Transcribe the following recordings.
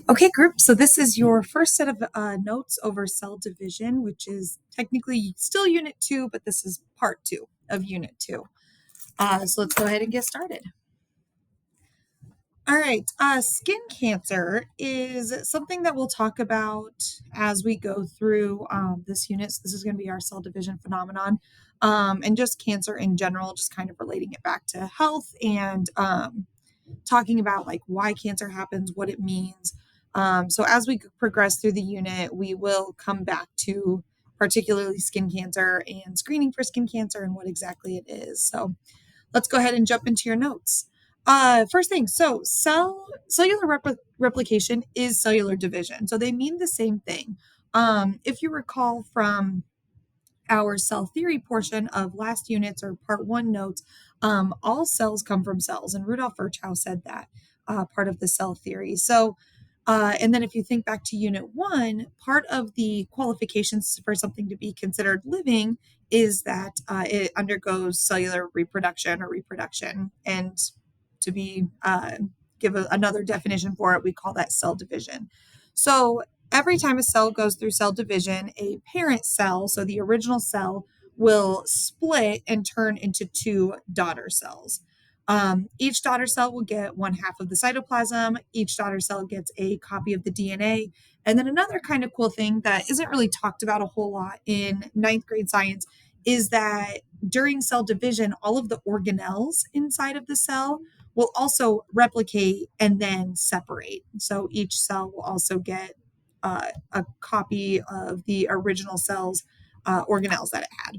Okay, group. So this is your first set of notes over cell division, which is technically still Unit 2, but this is Part 2 of Unit 2. So let's go ahead and get started. All right, skin cancer is something that we'll talk about as we go through this unit. So this is going to be our cell division phenomenon, and just cancer in general, just kind of relating it back to health and talking about like why cancer happens, what it means. So as we progress through the unit, we will come back to particularly skin cancer and screening for skin cancer and what exactly it is. So let's go ahead and jump into your notes. First thing, so cellular replication is cellular division. So they mean the same thing. If you recall from our cell theory portion of last units or part 1 notes, all cells come from cells. And Rudolf Virchow said that part of the cell theory. So, and then if you think back to unit 1, part of the qualifications for something to be considered living is that it undergoes cellular reproduction or reproduction. And to be give another definition for it, we call that cell division. So every time a cell goes through cell division, a parent cell, so the original cell, will split and turn into 2 daughter cells. Each daughter cell will get 1/2 of the cytoplasm. Each daughter cell gets a copy of the DNA. And then another kind of cool thing that isn't really talked about a whole lot in 9th grade science is that during cell division, all of the organelles inside of the cell will also replicate and then separate. So each cell will also get a copy of the original cell's organelles that it had.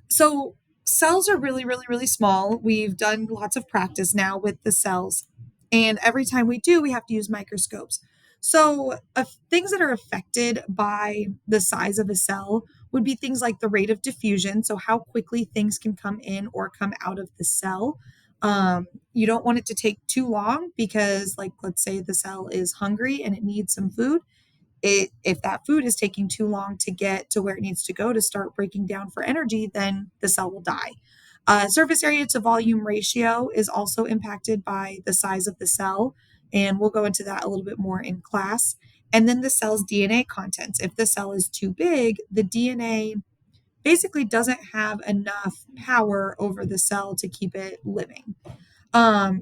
So cells are really, really, really small. We've done lots of practice now with the cells. And every time we do, we have to use microscopes. So things that are affected by the size of a cell would be things like the rate of diffusion. So how quickly things can come in or come out of the cell. You don't want it to take too long because, like, let's say the cell is hungry and it needs some food. If that food is taking too long to get to where it needs to go to start breaking down for energy, then the cell will die. Surface area to volume ratio is also impacted by the size of the cell, and we'll go into that a little bit more in class. And then the cell's DNA contents. If the cell is too big, the DNA basically doesn't have enough power over the cell to keep it living.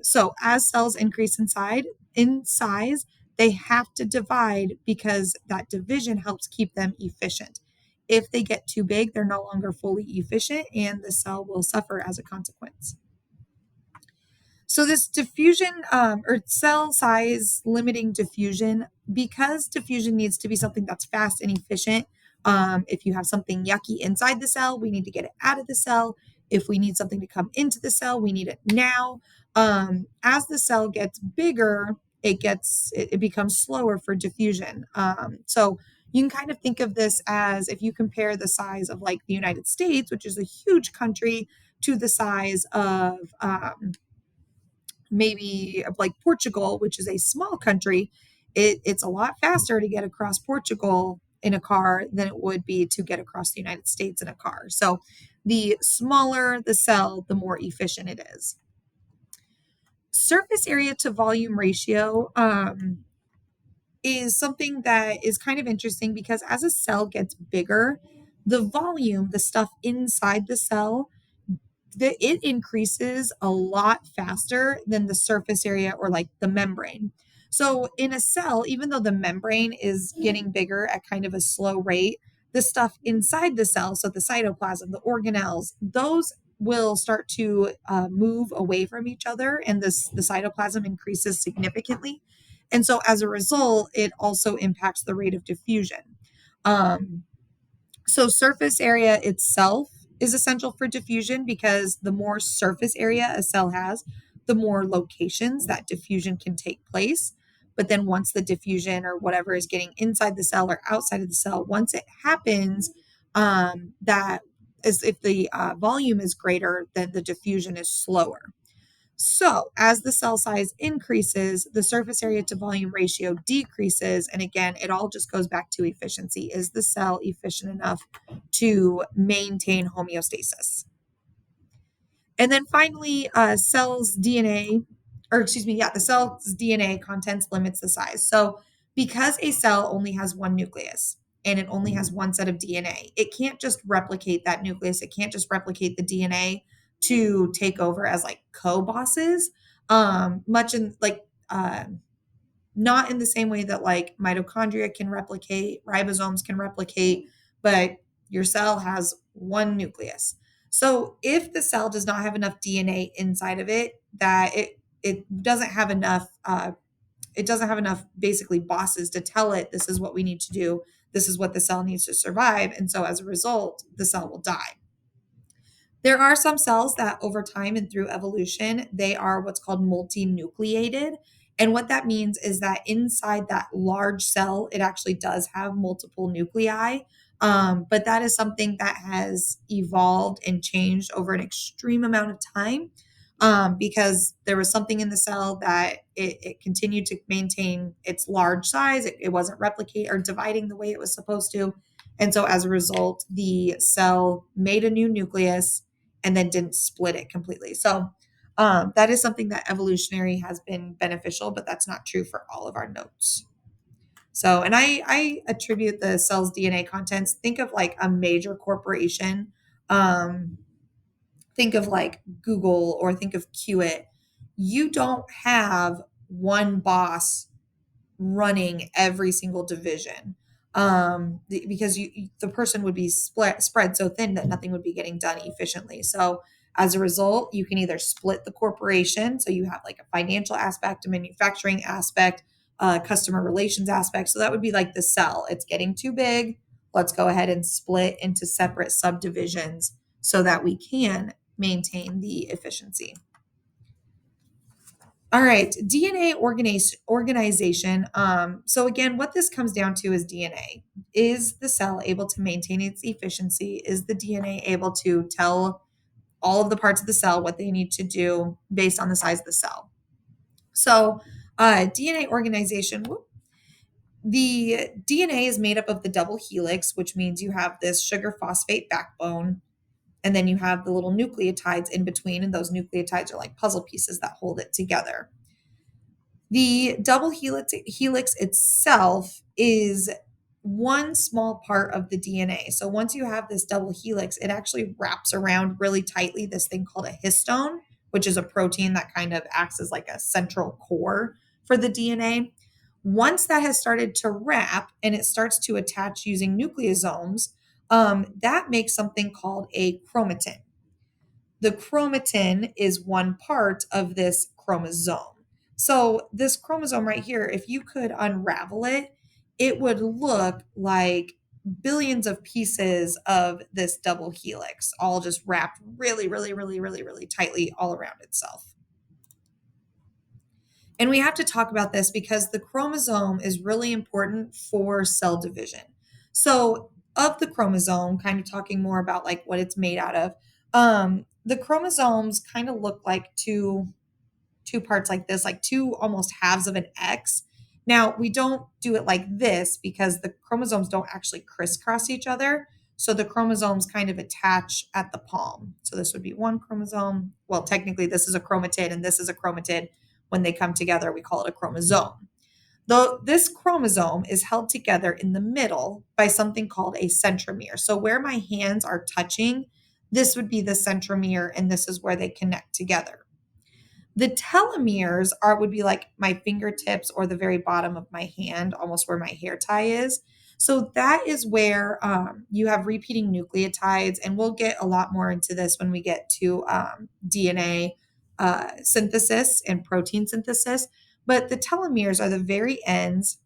So as cells increase in size, they have to divide because that division helps keep them efficient. If they get too big, they're no longer fully efficient and the cell will suffer as a consequence. So this diffusion or cell size limiting diffusion, because diffusion needs to be something that's fast and efficient. If you have something yucky inside the cell, we need to get it out of the cell. If we need something to come into the cell, we need it now. As the cell gets bigger, it becomes slower for diffusion. So you can kind of think of this as if you compare the size of like the United States, which is a huge country, to the size of maybe like Portugal, which is a small country. It's a lot faster to get across Portugal in a car than it would be to get across the United States in a car. So the smaller the cell, the more efficient it is. Surface area to volume ratio is something that is kind of interesting because as a cell gets bigger, the volume, the stuff inside the cell, it increases a lot faster than the surface area or like the membrane. So in a cell, even though the membrane is getting bigger at kind of a slow rate, the stuff inside the cell, so the cytoplasm, the organelles, those will start to move away from each other, and the cytoplasm increases significantly. And so as a result, it also impacts the rate of diffusion. Um, so surface area itself is essential for diffusion because the more surface area a cell has, the more locations that diffusion can take place. But then once the diffusion or whatever is getting inside the cell or outside of the cell, once it happens, that is if the volume is greater, then the diffusion is slower. So, as the cell size increases, the surface area to volume ratio decreases. And again, it all just goes back to efficiency. Is the cell efficient enough to maintain homeostasis? And then finally, cells' DNA or excuse me, yeah, the cell's DNA contents limits the size. So because a cell only has one nucleus and it only has one set of DNA, it can't just replicate that nucleus. It can't just replicate the DNA to take over as like co-bosses. Much in like not in the same way that like mitochondria can replicate, ribosomes can replicate, but your cell has one nucleus. So if the cell does not have enough DNA inside of it, that it doesn't have enough it doesn't have enough basically bosses to tell it this is what we need to do, this is what the cell needs to survive, and so as a result the cell will die. There are some cells that over time and through evolution, they are what's called multinucleated. And what that means is that inside that large cell, it actually does have multiple nuclei. But that is something that has evolved and changed over an extreme amount of time, because there was something in the cell that it continued to maintain its large size. It wasn't replicating or dividing the way it was supposed to. And so as a result, the cell made a new nucleus and then didn't split it completely. So that is something that evolutionary has been beneficial, but that's not true for all of our notes. So, and I attribute the cell's DNA contents. Think of like a major corporation. Um, think of like Google or think of Qt. You don't have one boss running every single division, because the person would be spread so thin that nothing would be getting done efficiently. So as a result, you can either split the corporation, so you have like a financial aspect, a manufacturing aspect, a customer relations aspect. So that would be like the cell. It's getting too big. Let's go ahead and split into separate subdivisions so that we can maintain the efficiency. All right, DNA organization. So again, what this comes down to is DNA. Is the cell able to maintain its efficiency? Is the DNA able to tell all of the parts of the cell what they need to do based on the size of the cell? So DNA organization, the DNA is made up of the double helix, which means you have this sugar phosphate backbone, and then you have the little nucleotides in between, and those nucleotides are like puzzle pieces that hold it together. The double helix itself is one small part of the DNA. So once you have this double helix, it actually wraps around really tightly this thing called a histone, which is a protein that kind of acts as like a central core for the DNA. Once that has started to wrap and it starts to attach using nucleosomes, that makes something called a chromatin. The chromatin is one part of this chromosome. So, this chromosome right here, if you could unravel it, it would look like billions of pieces of this double helix, all just wrapped really, really, really, really, really tightly all around itself. And we have to talk about this because the chromosome is really important for cell division. So, of the chromosome, kind of talking more about like what it's made out of, the chromosomes kind of look like two parts like this, like two almost halves of an X. Now, we don't do it like this because the chromosomes don't actually crisscross each other. So the chromosomes kind of attach at the palm. So this would be one chromosome. Well, technically, this is a chromatid and this is a chromatid. When they come together, we call it a chromosome. Though this chromosome is held together in the middle by something called a centromere. So where my hands are touching, this would be the centromere, and this is where they connect together. The telomeres would be like my fingertips or the very bottom of my hand, almost where my hair tie is. So that is where you have repeating nucleotides, and we'll get a lot more into this when we get to DNA synthesis and protein synthesis. But the telomeres are the very ends,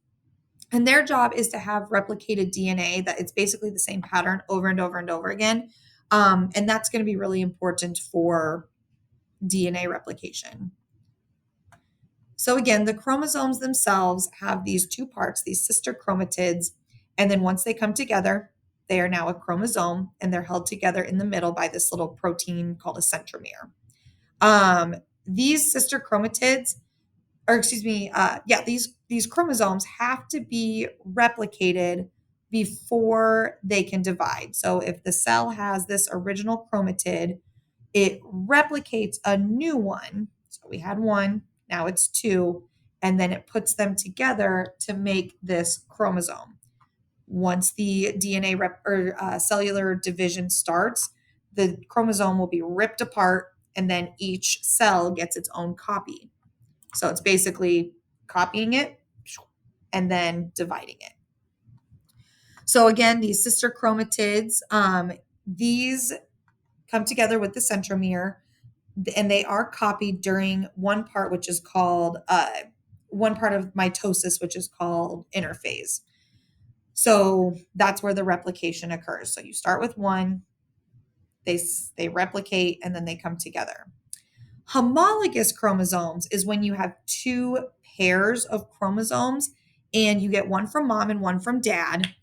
and their job is to have replicated DNA that it's basically the same pattern over and over and over again. And that's going to be really important for DNA replication. So again, the chromosomes themselves have these two parts, these sister chromatids, and then once they come together, they are now a chromosome, and they're held together in the middle by this little protein called a centromere. These sister chromatids, or excuse me, these chromosomes have to be replicated before they can divide. So if the cell has this original chromatid, it replicates a new one. So we had one, Now it's two, and then it puts them together to make this chromosome. Once the DNA cellular division starts, the chromosome will be ripped apart, and then each cell gets its own copy. So it's basically copying it and then dividing it. So again, these sister chromatids, these come together with the centromere, and they are copied during one part, which is called one part of mitosis, which is called interphase. So that's where the replication occurs. So you start with one, they replicate, and then they come together. Homologous chromosomes is when you have two pairs of chromosomes and you get one from mom and one from dad,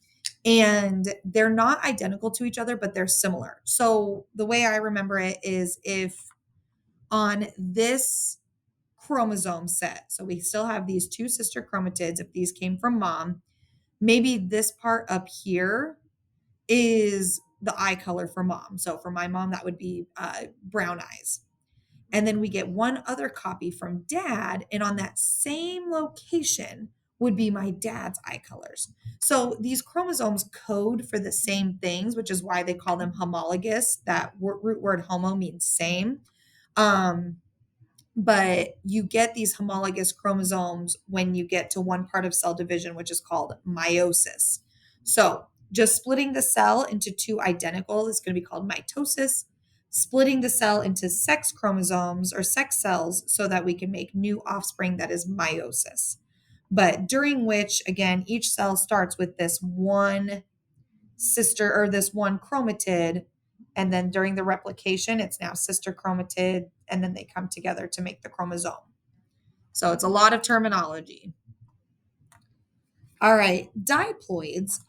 and they're not identical to each other, but they're similar. So the way I remember it is if on this chromosome set, so we still have these two sister chromatids, if these came from mom, maybe this part up here is the eye color for mom. So for my mom, that would be brown eyes. And then we get one other copy from dad, and on that same location would be my dad's eye colors. So these chromosomes code for the same things, which is why they call them homologous. That root word homo means same. But you get these homologous chromosomes when you get to one part of cell division, which is called meiosis. So just splitting the cell into two identical is going to be called mitosis. Splitting the cell into sex chromosomes or sex cells so that we can make new offspring, that is meiosis. But during which, again, each cell starts with this one sister or this one chromatid, and then during the replication it's now sister chromatid, and then they come together to make the chromosome. So it's a lot of terminology. All right, diploids.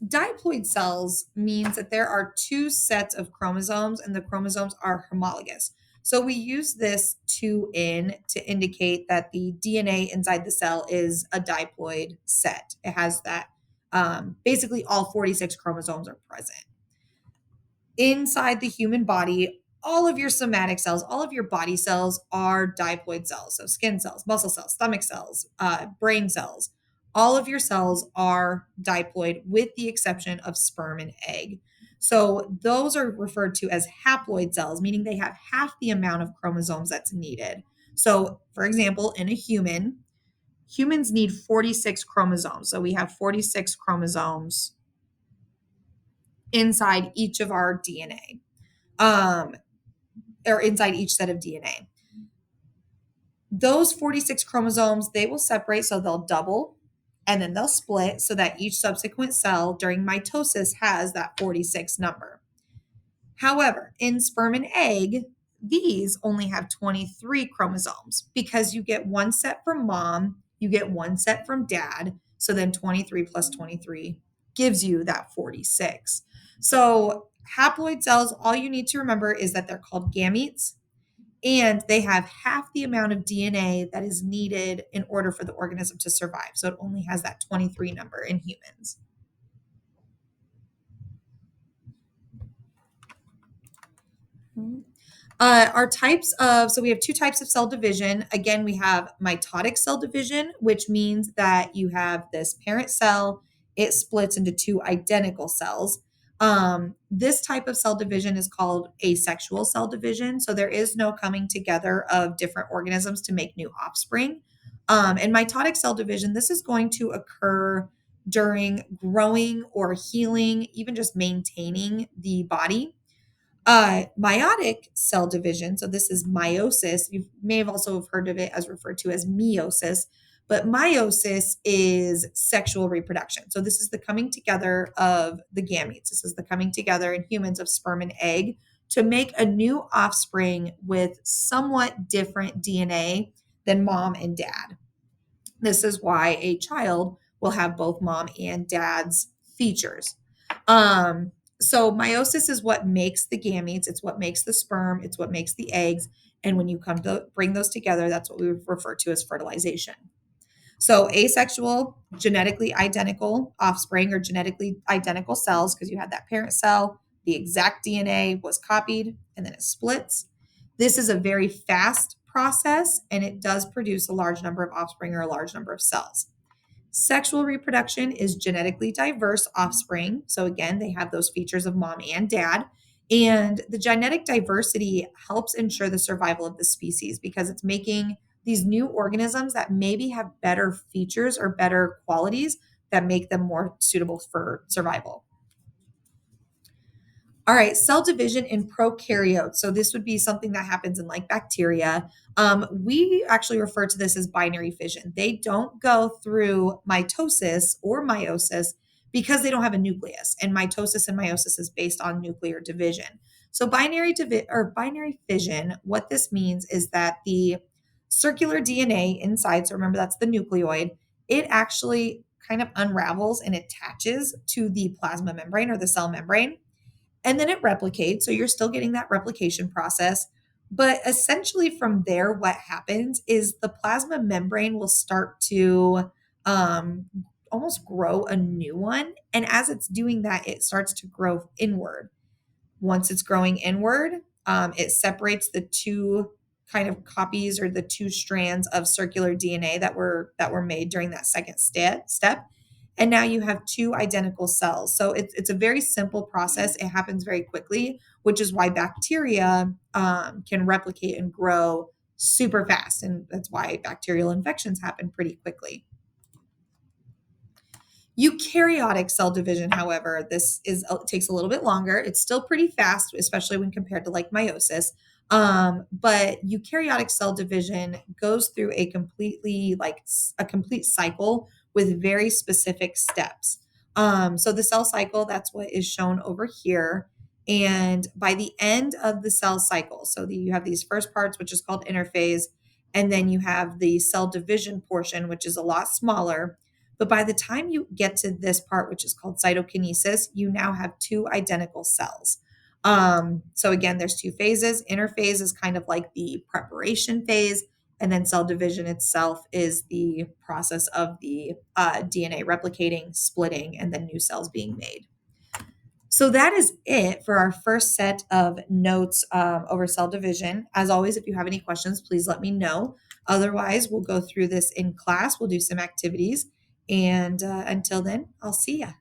Diploid cells means that there are two sets of chromosomes and the chromosomes are homologous. So we use this 2N to indicate that the DNA inside the cell is a diploid set. It has that, basically all 46 chromosomes are present. Inside the human body, all of your somatic cells, all of your body cells are diploid cells. So skin cells, muscle cells, stomach cells, brain cells. All of your cells are diploid with the exception of sperm and egg. So those are referred to as haploid cells, meaning they have half the amount of chromosomes that's needed. So for example, in a human, humans need 46 chromosomes. So we have 46 chromosomes inside each of our DNA, or inside each set of DNA. Those 46 chromosomes, they will separate, so they'll double and then they'll split so that each subsequent cell during mitosis has that 46 number. However, in sperm and egg, these only have 23 chromosomes because you get one set from mom, you get one set from dad. So then 23 plus 23 gives you that 46. So haploid cells, all you need to remember is that they're called gametes, and they have half the amount of DNA that is needed in order for the organism to survive. So it only has that 23 number in humans. Our types of, so we have two types of cell division. Again, we have mitotic cell division, which means that you have this parent cell, it splits into two identical cells. This type of cell division is called asexual cell division. So there is no coming together of different organisms to make new offspring. And mitotic cell division, this is going to occur during growing or healing, even just maintaining the body. Meiotic cell division, so this is meiosis. You may have also heard of it as referred to as meiosis, but meiosis is sexual reproduction. So this is the coming together of the gametes. This is the coming together in humans of sperm and egg to make a new offspring with somewhat different DNA than mom and dad. This is why a child will have both mom and dad's features. So meiosis is what makes the gametes. It's what makes the sperm. It's what makes the eggs. And when you come to bring those together, that's what we refer to as fertilization. So asexual, genetically identical offspring or genetically identical cells, because you had that parent cell, the exact DNA was copied, and then it splits. This is a very fast process, and it does produce a large number of offspring or a large number of cells. Sexual reproduction is genetically diverse offspring. So, again, they have those features of mom and dad. And the genetic diversity helps ensure the survival of the species because it's making these new organisms that maybe have better features or better qualities that make them more suitable for survival. All right, cell division in prokaryotes. So this would be something that happens in like bacteria. We actually refer to this as binary fission. They don't go through mitosis or meiosis because they don't have a nucleus, and mitosis and meiosis is based on nuclear division. So binary fission, what this means is that the circular DNA inside, so remember that's the nucleoid, it actually kind of unravels and attaches to the plasma membrane or the cell membrane, and then it replicates. So you're still getting that replication process. But essentially, from there, what happens is the plasma membrane will start to um, almost grow a new one. And as it's doing that, it starts to grow inward. Once it's growing inward, it separates the two kind of copies or the two strands of circular DNA that were made during that second step. And now you have two identical cells. So it's a very simple process. It happens very quickly, which is why bacteria can replicate and grow super fast. And that's why bacterial infections happen pretty quickly. Eukaryotic cell division, however, this is takes a little bit longer. It's still pretty fast, especially when compared to like meiosis. But eukaryotic cell division goes through a complete cycle with very specific steps. So the cell cycle, that's what is shown over here. And by the end of the cell cycle, you have these first parts, which is called interphase, and then you have the cell division portion, which is a lot smaller. But by the time you get to this part, which is called cytokinesis, you now have two identical cells. So again, there's two phases. Interphase is kind of like the preparation phase, and then cell division itself is the process of the DNA replicating, splitting, and then new cells being made. So that is it for our first set of notes over cell division. As always, if you have any questions, please let me know. Otherwise, we'll go through this in class. We'll do some activities. And until then, I'll see ya.